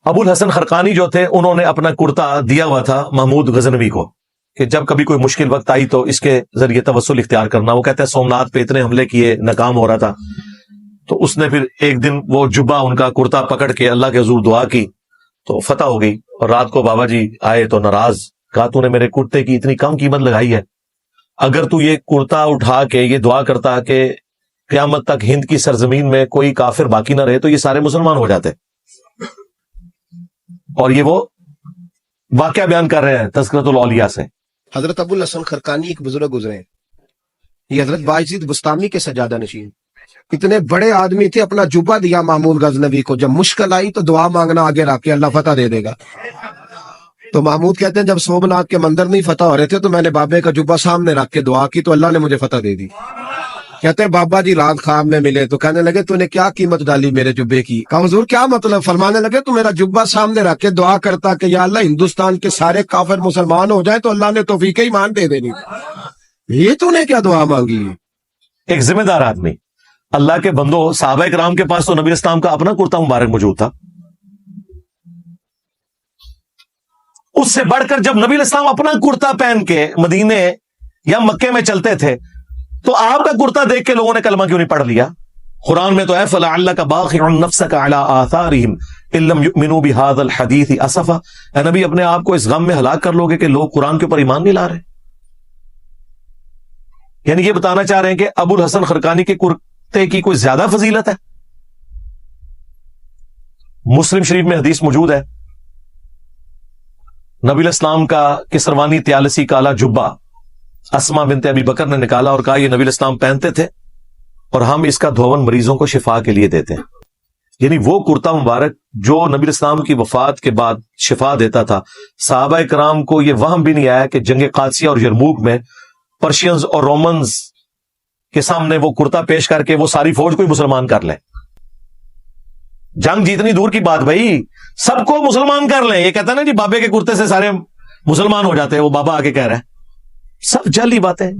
ابو الحسن خرقانی جو تھے انہوں نے اپنا کرتا دیا ہوا تھا محمود غزنوی کو کہ جب کبھی کوئی مشکل وقت آئی تو اس کے ذریعے توسل اختیار کرنا. وہ کہتے ہیں سومناتھ پہ اتنے حملے کیے, ناکام ہو رہا تھا, تو اس نے پھر ایک دن وہ جبہ ان کا کرتا پکڑ کے اللہ کے حضور دعا کی تو فتح ہو گئی. اور رات کو بابا جی آئے تو ناراض, کہا تو نے میرے کرتے کی اتنی کم قیمت لگائی ہے, اگر تو یہ کرتا اٹھا کے یہ دعا کرتا کہ قیامت تک ہند کی سرزمین میں کوئی کافر باقی نہ رہے تو یہ سارے مسلمان ہو جاتے. اور یہ وہ واقعہ بیان کر رہے ہیں تذکرۃ الاولیاء سے. حضرت ابو الحسن خرقانی ایک بزرگ گزرے ہیں, یہ حضرت باعزید بستامی کے سجادہ نشین, اتنے بڑے آدمی تھے. اپنا جبہ دیا محمود غزنوی کو, جب مشکل آئی تو دعا مانگنا آگے رکھ کے اللہ فتح دے دے گا. تو محمود کہتے ہیں جب سومناتھ کے مندر نہیں فتح ہو رہے تھے تو میں نے بابے کا جبہ سامنے رکھ کے دعا کی تو اللہ نے مجھے فتح دے دی. کہتے ہیں بابا جی رات خواب میں ملے تو کہنے لگے تو نے کیا قیمت ڈالی میرے جبے کی؟ کہا حضور کیا مطلب؟ فرمانے لگے تو میرا جبہ سامنے رکھ کے دعا کرتا کہ یا اللہ ہندوستان کے سارے کافر مسلمان ہو جائیں تو اللہ نے توفیق ایمان دے دینی. یہ تو نے کیا دعا مانگی؟ ایک ذمہ دار آدمی. اللہ کے بندو, صحابہ کرام کے پاس تو نبی اسلام کا اپنا کرتا مبارک موجود تھا. اس سے بڑھ کر جب نبی اسلام اپنا کرتا پہن کے مدینے یا مکے میں چلتے تھے تو آپ کا کرتا دیکھ کے لوگوں نے کلمہ کیوں نہیں پڑھ لیا؟ قرآن میں تو ہے فَلَعَلَّكَ بَاخِعٌ نَفْسَكَ عَلَىٰ آثَارِهِمْ إِن لَّمْ يُؤْمِنُوا بِهَٰذَا الْحَدِيثِ أَسَفًا. اے نبی اپنے آپ کو اس غم میں ہلاک کر لو گے کہ لوگ قرآن کے اوپر ایمان نہیں لا رہے. یعنی یہ بتانا چاہ رہے ہیں کہ ابو الحسن خرقانی کے کرتے کی کوئی زیادہ فضیلت ہے؟ مسلم شریف میں حدیث موجود ہے, نبی الاسلام کا کسروانی تیالسی کالا جبہ اسما بنت ابی بکر نے نکالا اور کہا یہ نبی الاسلام پہنتے تھے اور ہم اس کا دھون مریضوں کو شفا کے لیے دیتے ہیں. یعنی وہ کرتا مبارک جو نبی الاسلام کی وفات کے بعد شفا دیتا تھا. صحابہ کرام کو یہ وہم بھی نہیں آیا کہ جنگ قادسیہ اور یرموک میں پرشینز اور رومنز کے سامنے وہ کرتا پیش کر کے وہ ساری فوج کو ہی مسلمان کر لیں. جنگ جیتنی دور کی بات بھائی, سب کو مسلمان کر لیں. یہ کہتا ہے نا جی بابے کے کرتے سے سارے مسلمان ہو جاتے ہیں, وہ بابا آگے کہہ رہا ہے. سب جعلی باتیں.